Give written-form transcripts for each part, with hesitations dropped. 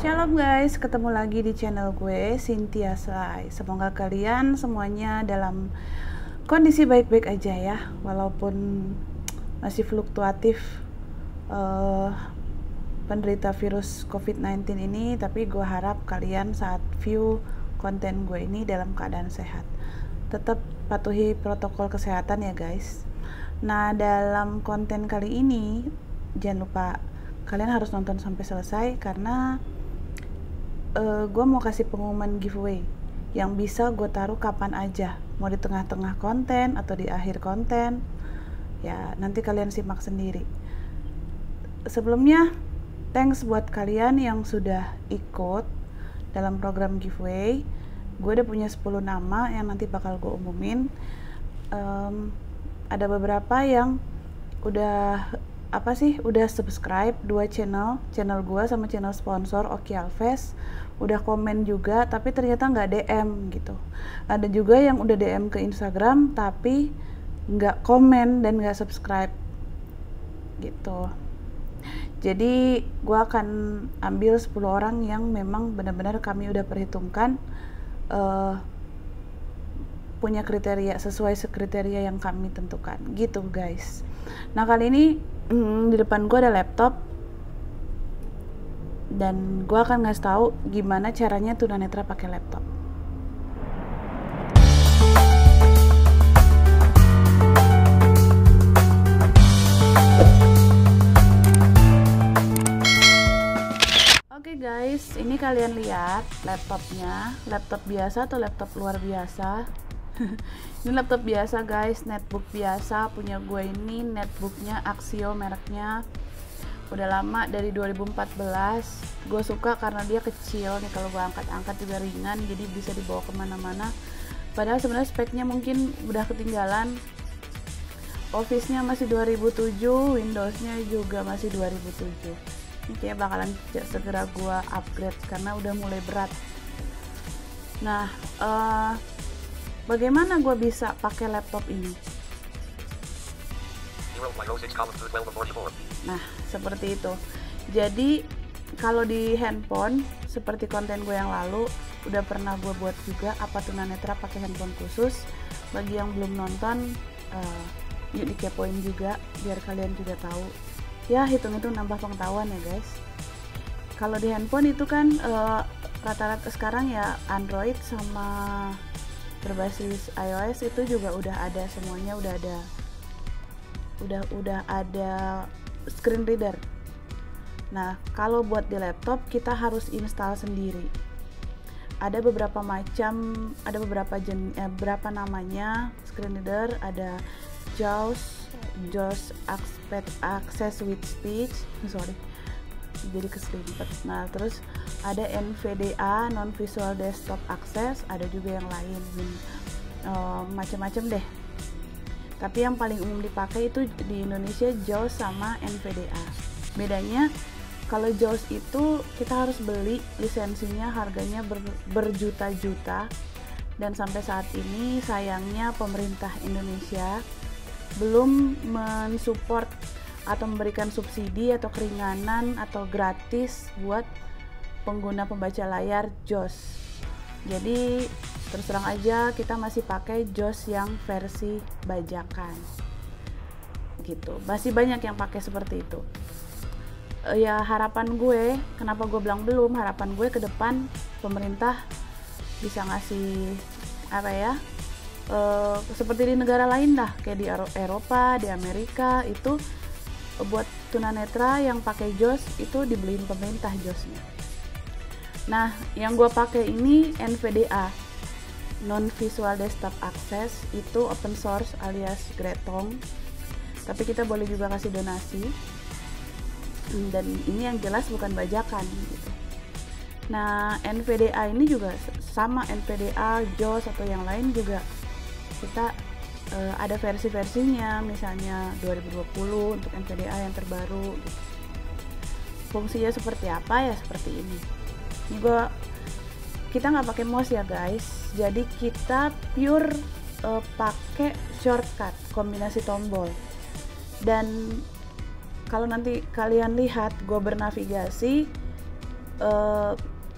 Shalom guys, ketemu lagi di channel gue, Cynthia Slay. Semoga kalian semuanya dalam kondisi baik-baik aja ya, walaupun masih fluktuatif penderita virus COVID-19 ini. Tapi gue harap kalian saat view konten gue ini dalam keadaan sehat. Tetap patuhi protokol kesehatan ya guys. Nah, dalam konten kali ini jangan lupa kalian harus nonton sampai selesai, karena gue mau kasih pengumuman giveaway yang bisa gue taruh kapan aja, mau di tengah-tengah konten atau di akhir konten ya, nanti kalian simak sendiri. Sebelumnya thanks buat kalian yang sudah ikut dalam program giveaway. Gue udah punya 10 nama yang nanti bakal gue umumin. Ada beberapa yang udah udah subscribe 2 channel gue sama channel sponsor Oki Alves, udah komen juga tapi ternyata nggak DM gitu. Ada juga yang udah DM ke Instagram tapi nggak komen dan nggak subscribe gitu. Jadi gue akan ambil 10 orang yang memang benar-benar kami udah perhitungkan punya kriteria, sesuai kriteria yang kami tentukan gitu guys. Nah, kali ini di depan gue ada laptop dan gue akan ngasih tahu gimana caranya tunanetra pakai laptop. Oke guys, ini kalian lihat laptopnya, laptop biasa atau laptop luar biasa? Ini laptop biasa guys, netbook biasa punya gue ini. Netbooknya Axio mereknya, udah lama dari 2014. Gue suka karena dia kecil nih, kalau gue angkat-angkat juga ringan, jadi bisa dibawa kemana-mana. Padahal sebenarnya speknya mungkin udah ketinggalan. Office-nya masih 2007, Windows-nya juga masih 2007. Ini kayaknya bakalan segera gue upgrade karena udah mulai berat. Nah, bagaimana gue bisa pakai laptop ini? Nah, seperti itu. Jadi kalau di handphone, seperti konten gue yang lalu udah pernah gue buat juga apa tunanetra pakai handphone khusus. Bagi yang belum nonton, yuk dikepoin juga biar kalian juga tahu. Ya, hitung-hitung nambah pengetahuan ya guys. Kalau di handphone itu kan rata-rata sekarang ya Android sama berbasis iOS itu juga udah ada semuanya, udah ada screen reader. Nah, kalau buat di laptop kita harus install sendiri. Ada beberapa berapa namanya screen reader. Ada JAWS Access with Speech, jadi keselimpet. Nah, terus ada NVDA, Non Visual Desktop Access, ada juga yang lain, macam-macam deh. Tapi yang paling umum dipakai itu di Indonesia JAWS sama NVDA. Bedanya kalau JAWS itu kita harus beli lisensinya, harganya berjuta-juta, dan sampai saat ini sayangnya pemerintah Indonesia belum mensupport atau memberikan subsidi atau keringanan atau gratis buat pengguna pembaca layar JAWS. Jadi terus terang aja kita masih pakai JAWS yang versi bajakan gitu. Masih banyak yang pakai seperti itu. Ya, harapan gue, kenapa gue bilang belum, harapan gue ke depan pemerintah bisa ngasih seperti di negara lain lah, kayak di Eropa, di Amerika, itu buat tunanetra yang pakai JAWS itu dibeliin pemerintah JAWS-nya. Nah, yang gue pakai ini NVDA, Non Visual Desktop Access, itu open source alias Gretong, tapi kita boleh juga kasih donasi, dan ini yang jelas bukan bajakan gitu. Nah, NVDA ini juga sama, NVDA, JAWS atau yang lain juga kita ada versi-versinya, misalnya 2020 untuk NVDA yang terbaru gitu. Fungsinya seperti apa ya, seperti ini. Ini kita nggak pakai mouse ya guys, jadi kita pure pakai shortcut, kombinasi tombol. Dan kalau nanti kalian lihat gue bernavigasi,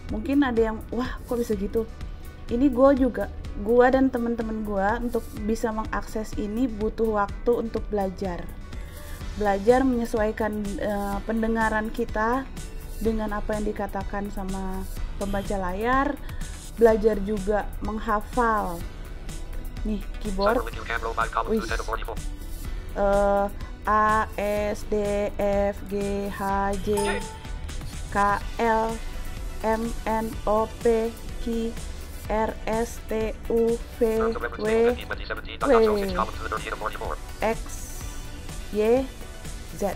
mungkin ada yang wah kok bisa gitu. Ini gue dan teman-teman gue untuk bisa mengakses ini butuh waktu untuk belajar menyesuaikan pendengaran kita dengan apa yang dikatakan sama pembaca layar, belajar juga menghafal nih keyboard. A, S, D, F, G, H, J, K, L, M, N, O, P, Q, R, S, T, U, V, W, X, Y, Z.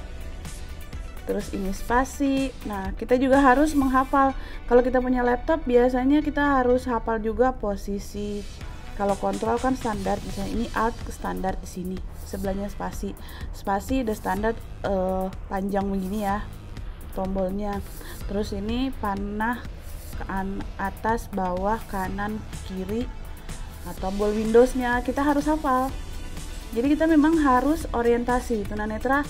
Terus ini spasi. Nah, kita juga harus menghafal. Kalau kita punya laptop, biasanya kita harus hafal juga posisi. Kalau kontrol kan standar, misalnya ini alt standar di sini. Sebelahnya spasi. Spasi udah standar panjang begini ya tombolnya. Terus ini panah ke atas, bawah, kanan, kiri. Nah, tombol Windows-nya kita harus hafal. Jadi kita memang harus orientasi. Tunanetra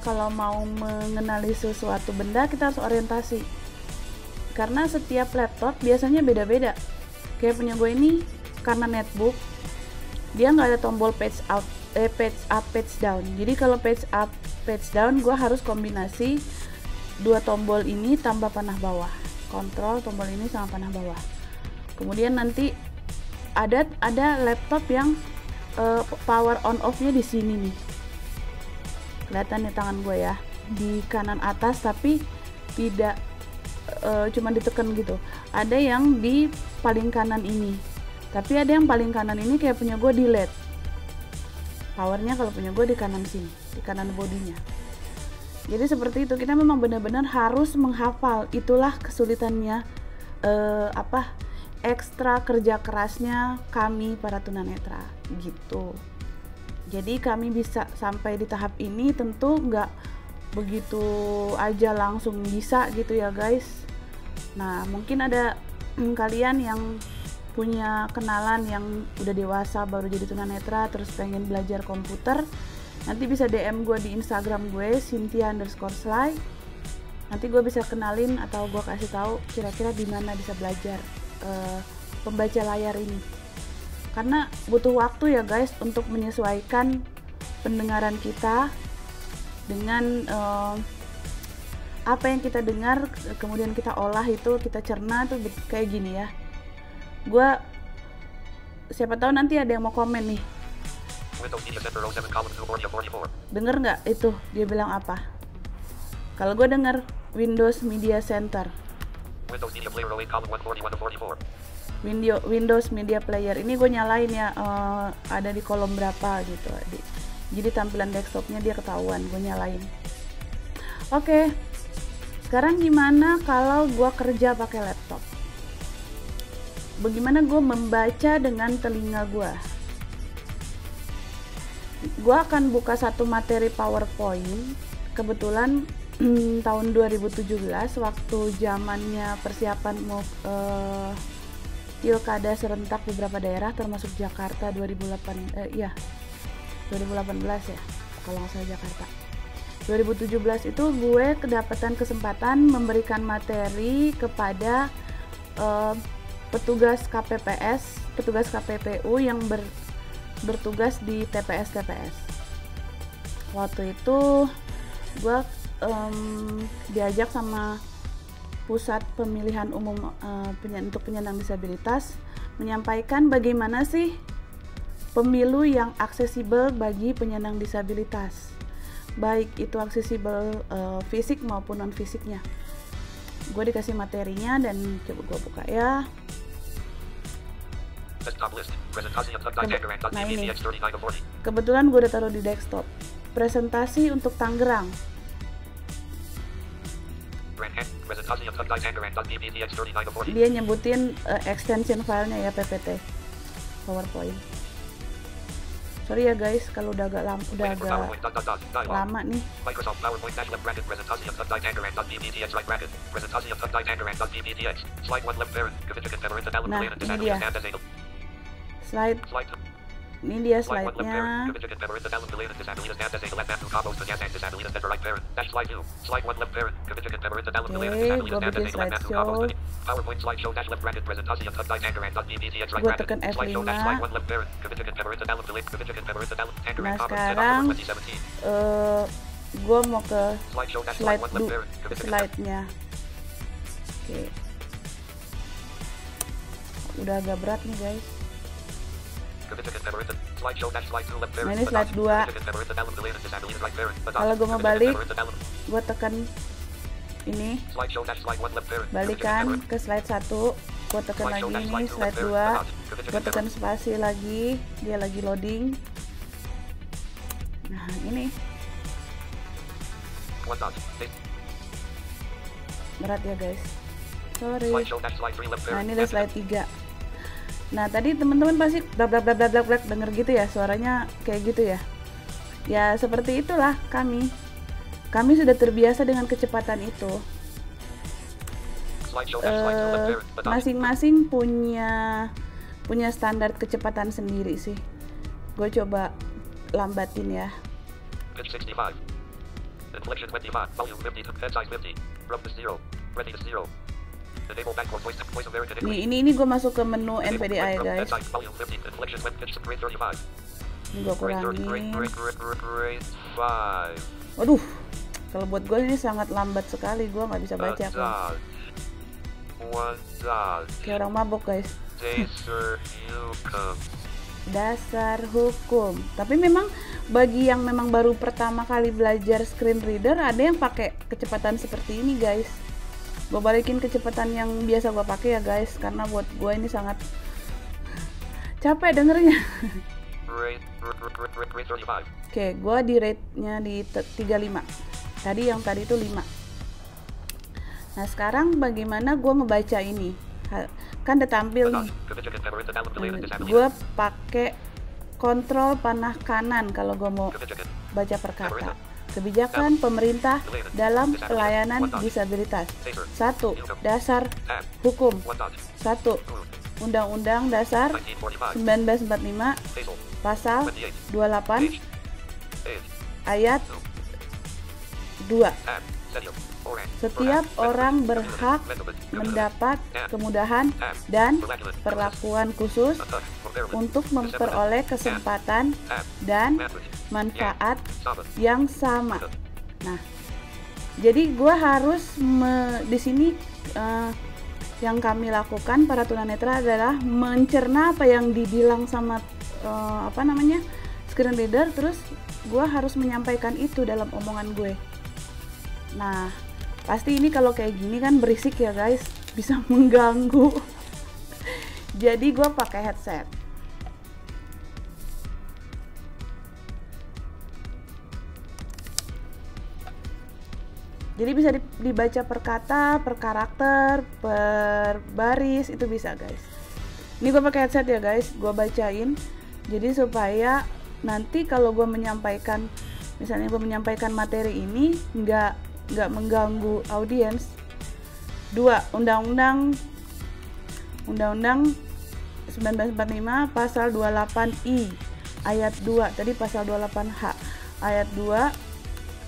kalau mau mengenali sesuatu benda kita harus orientasi. Karena setiap laptop biasanya beda-beda. Kayak punya gue ini karena netbook, dia nggak ada tombol page up, page down. Jadi kalau page up, page down, gue harus kombinasi dua tombol ini tambah panah bawah. Kontrol tombol ini sama panah bawah. Kemudian nanti ada laptop yang power on off-nya di sini nih. Kelihatan nih tangan gue ya, di kanan atas tapi tidak cuma ditekan gitu. Ada yang di paling kanan ini, tapi ada yang paling kanan ini kayak punya gue di LED. Powernya kalau punya gue di kanan sini, di kanan bodinya. Jadi seperti itu, kita memang benar-benar harus menghafal. Itulah kesulitannya, ekstra kerja kerasnya kami para tunanetra gitu. Jadi kami bisa sampai di tahap ini tentu nggak begitu aja langsung bisa gitu ya guys. Nah mungkin ada kalian yang punya kenalan yang udah dewasa baru jadi tunanetra terus pengen belajar komputer, nanti bisa DM gue di Instagram gue Cynthia_Sly. Nanti gue bisa kenalin atau gue kasih tahu kira-kira di mana bisa belajar pembaca layar ini. Karena butuh waktu ya guys untuk menyesuaikan pendengaran kita dengan apa yang kita dengar, kemudian kita olah itu, kita cerna tuh kayak gini ya. Gue siapa tahu nanti ada yang mau komen nih. Denger nggak itu dia bilang apa? Kalau gue denger Windows Media Center. Windows Media Player ini gue nyalain ya, ada di kolom berapa gitu. Jadi tampilan desktopnya dia ketahuan, gue nyalain. Oke, sekarang gimana kalau gue kerja pakai laptop? Bagaimana gue membaca dengan telinga gue? Gue akan buka satu materi PowerPoint. Kebetulan tahun 2017 waktu zamannya persiapan mau pilkada serentak beberapa daerah termasuk Jakarta 2018 ya kalau nggak salah Jakarta 2017 itu gue kedapatan kesempatan memberikan materi kepada petugas KPPS, petugas KPPU yang bertugas di TPS. Waktu itu gue diajak sama Pusat Pemilihan Umum untuk Penyandang Disabilitas menyampaikan bagaimana sih pemilu yang aksesibel bagi penyandang disabilitas, baik itu aksesibel fisik maupun non fisiknya. Gue dikasih materinya dan coba gue buka ya. Nah ini kebetulan gue udah taruh di desktop. Presentasi untuk Tangerang. Dia nyebutin extension filenya ya, PPT PowerPoint. Sorry ya guys kalau udah agak lama nih. Nah ini dia slide Ini dia slide-nya. Oke, gue bikin slideshow. Gue tekan F5. Nah sekarang gue mau ke slide-nya. Oke. Udah agak berat nih guys. Nah ini slide 2. Kalau gue mau balik, gue tekan ini, balikan ke slide 1. Gue tekan lagi ini slide 2. Gue tekan spasi lagi, dia lagi loading. Nah ini berat ya guys, sorry. Nah ini udah slide 3. Nah tadi teman-teman pasti blak denger gitu ya, suaranya kayak gitu ya. Ya seperti itulah kami sudah terbiasa dengan kecepatan itu. Masing-masing punya standar kecepatan sendiri sih. Gue coba lambatin ya. Nih ini gue masuk ke menu NVDA ya guys. Ini gue kurangin. Waduh, kalau buat gue ini sangat lambat sekali, gue nggak bisa baca kok. Kayak orang mabok guys. Dasar hukum. Tapi memang bagi yang memang baru pertama kali belajar screen reader, ada yang pakai kecepatan seperti ini guys. Gue balikin kecepatan yang biasa gue pakai ya guys, karena buat gue ini sangat capek dengernya. Oke, gue di rate-nya di 35. Tadi itu 5. Nah sekarang bagaimana gue ngebaca ini? Kan udah tampil nih. Gue pakai kontrol panah kanan kalau gue mau baca perkata. Kebijakan pemerintah dalam pelayanan disabilitas. 1. Dasar hukum. 1. Undang-Undang Dasar 1945 Pasal 28 Ayat 2. Setiap orang berhak mendapat kemudahan dan perlakuan khusus untuk memperoleh kesempatan dan manfaat yang sama. Nah, jadi gue harus di sini yang kami lakukan para tunanetra adalah mencerna apa yang dibilang sama screen reader, terus gue harus menyampaikan itu dalam omongan gue. Nah, pasti ini kalau kayak gini kan berisik ya guys, bisa mengganggu. Jadi gue pakai headset. Jadi bisa dibaca per kata, per karakter, per baris, itu bisa guys. Ini gue pakai headset ya guys, gue bacain. Jadi supaya nanti kalau gue menyampaikan, misalnya gue menyampaikan materi ini nggak mengganggu audiens. 2. Undang-Undang 1945 Pasal 28I Ayat 2. Tadi Pasal 28H Ayat 2.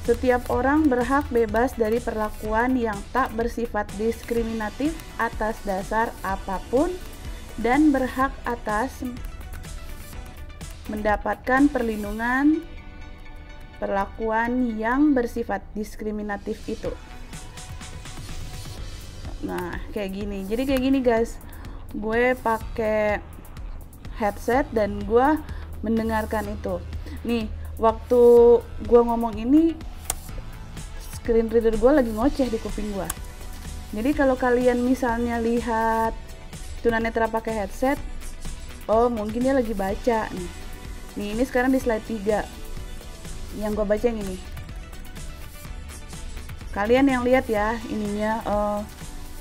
Setiap orang berhak bebas dari perlakuan yang tak bersifat diskriminatif atas dasar apapun dan berhak atas mendapatkan perlindungan perlakuan yang bersifat diskriminatif itu. Nah, kayak gini. Jadi kayak gini guys. Gue pakai headset dan gue mendengarkan itu. Nih, waktu gue ngomong ini screen reader gue lagi ngoceh di kuping gue. Jadi kalau kalian misalnya lihat tunanetra pakai headset, oh mungkin dia lagi baca nih. Nih ini sekarang di slide 3. Yang gue baca yang ini. Kalian yang lihat ya ininya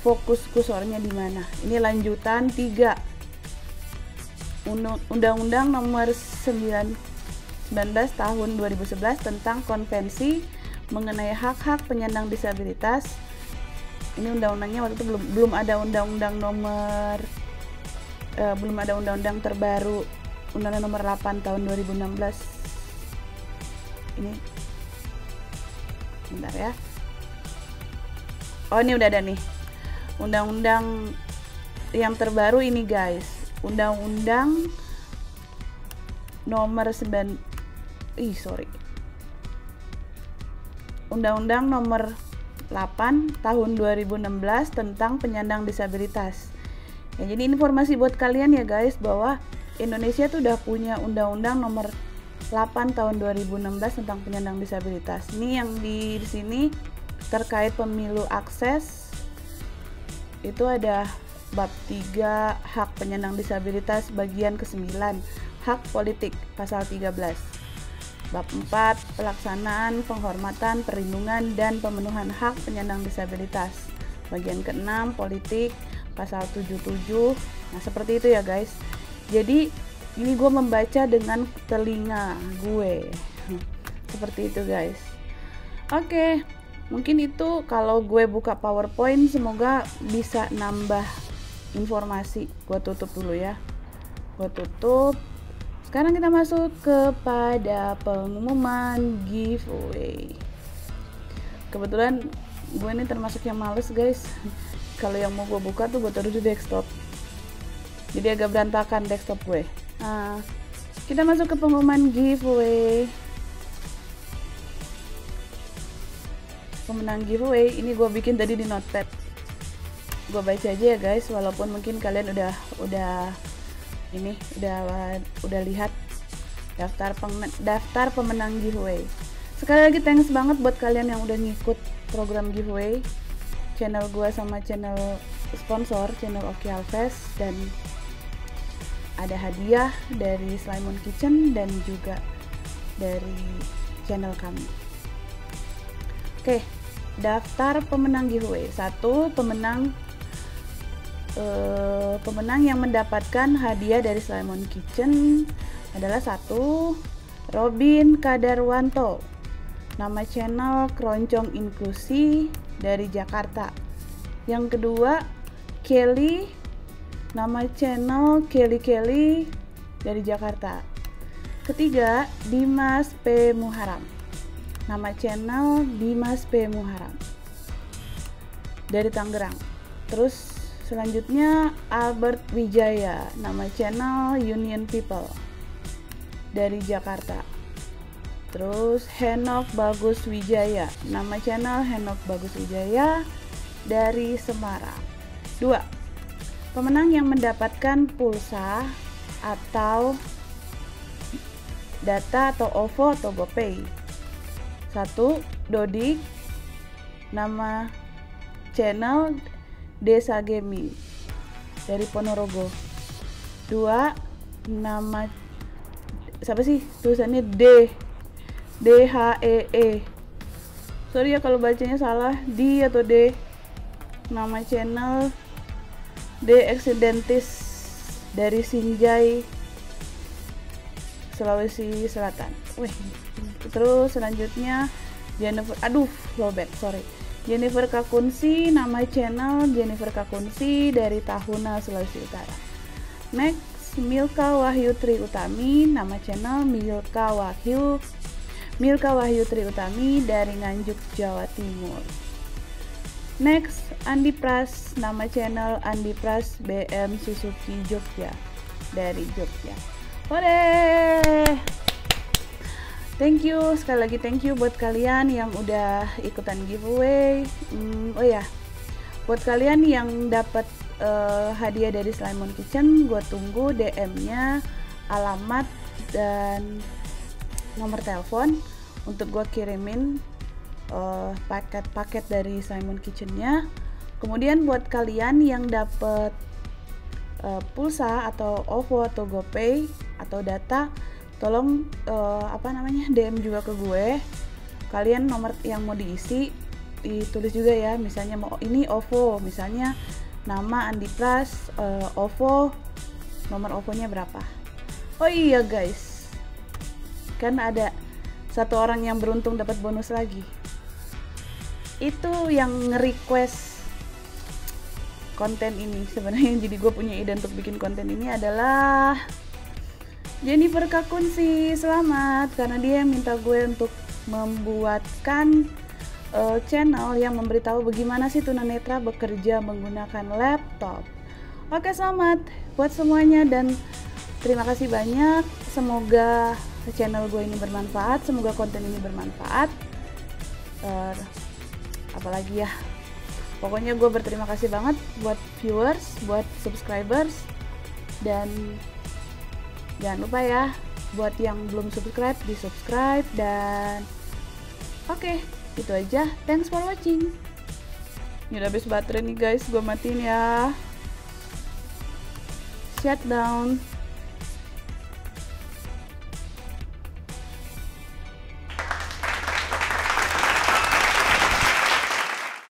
fokus kursornya di mana. Ini lanjutan 3. Undang-Undang nomor 19 tahun 2011 tentang konvensi mengenai hak-hak penyandang disabilitas. Ini undang-undangnya waktu itu belum ada undang-undang nomor belum ada undang-undang terbaru Undang-Undang nomor 8 tahun 2016 ini, bentar ya. Oh, ini udah ada nih undang-undang yang terbaru ini guys, Undang-Undang nomor Undang-Undang nomor 8 tahun 2016 tentang penyandang disabilitas. Ya, jadi informasi buat kalian ya guys, bahwa Indonesia tuh udah punya Undang-Undang nomor 8 tahun 2016 tentang penyandang disabilitas. Ini yang di sini terkait pemilu akses, itu ada bab 3 hak penyandang disabilitas bagian ke-9, hak politik pasal 13. Bab 4 pelaksanaan, penghormatan, perlindungan dan pemenuhan hak penyandang disabilitas bagian ke-6 politik pasal 77. Nah, seperti itu ya guys. Jadi ini gue membaca dengan telinga gue seperti itu guys. Oke, mungkin itu kalau gue buka PowerPoint, semoga bisa nambah informasi. Gue tutup dulu ya, gue tutup. Sekarang kita masuk kepada pengumuman giveaway. Kebetulan gue ini termasuk yang males guys. Kalau yang mau gue buka tuh gue taruh di desktop, jadi agak berantakan desktop gue. Nah, kita masuk ke pengumuman giveaway. Pemenang giveaway ini gue bikin tadi di notepad. Gue baca aja ya guys, walaupun mungkin kalian udah lihat daftar pemenang giveaway. Sekali lagi thanks banget buat kalian yang udah ngikut program giveaway channel gue sama channel sponsor, channel Oki Alves, dan ada hadiah dari Slimon Kitchen dan juga dari channel kami. Oke, daftar pemenang giveaway. 1, pemenang yang mendapatkan hadiah dari Slimon Kitchen adalah 1, Robin Kadarwanto, nama channel Keroncong Inklusi dari Jakarta. Yang kedua, Kelly, nama channel Kelly dari Jakarta. Ketiga, Dimas P. Muharam, nama channel Dimas P. Muharam dari Tangerang. Terus selanjutnya Albert Wijaya, nama channel Union People dari Jakarta. Terus Henok Bagus Wijaya, nama channel Henok Bagus Wijaya dari Semarang. 2, pemenang yang mendapatkan pulsa atau data atau OVO atau GoPay. 1, Dodik, nama channel Desa Gaming dari Ponorogo. 2, nama siapa sih tulisannya DHEE, sorry ya kalau bacanya salah, D atau D, nama channel D Accidentis dari Sinjai, Sulawesi Selatan. Terus selanjutnya Jennifer Kakunsi, nama channel Jennifer Kakunsi dari Tahuna, Sulawesi Utara. Next, Milka Wahyu Tri Utami, nama channel Milka Wahyu Tri Utami dari Nganjuk, Jawa Timur. Next, Andi Pras, nama channel Andi Pras BM Suzuki Jogja dari Jogja. Boleh. Thank you, sekali lagi thank you buat kalian yang udah ikutan giveaway. Oh ya, buat kalian yang dapat hadiah dari Slimon Kitchen, gue tunggu DM-nya, alamat dan nomor telepon untuk gue kirimin paket dari Slimon Kitchen-nya. Kemudian buat kalian yang dapat pulsa atau OVO atau GoPay atau data, tolong DM juga ke gue. Kalian nomor yang mau diisi ditulis juga ya, misalnya mau ini OVO, misalnya nama Andi Pras, OVO, nomor OVO-nya berapa. Oh iya guys, kan ada satu orang yang beruntung dapat bonus lagi. Itu yang nge-request konten ini sebenarnya. Jadi gue punya ide untuk bikin konten ini adalah Jennifer Kakunsi, selamat, karena dia yang minta gue untuk membuatkan channel yang memberitahu bagaimana sih tunanetra bekerja menggunakan laptop. Oke, selamat buat semuanya dan terima kasih banyak. Semoga channel gue ini bermanfaat, semoga konten ini bermanfaat. Apalagi ya, pokoknya gue berterima kasih banget buat viewers, buat subscribers, dan jangan lupa ya buat yang belum subscribe di subscribe. Dan oke, itu aja. Thanks for watching. Ini udah habis baterai nih guys, gue matiin ya. Shut down.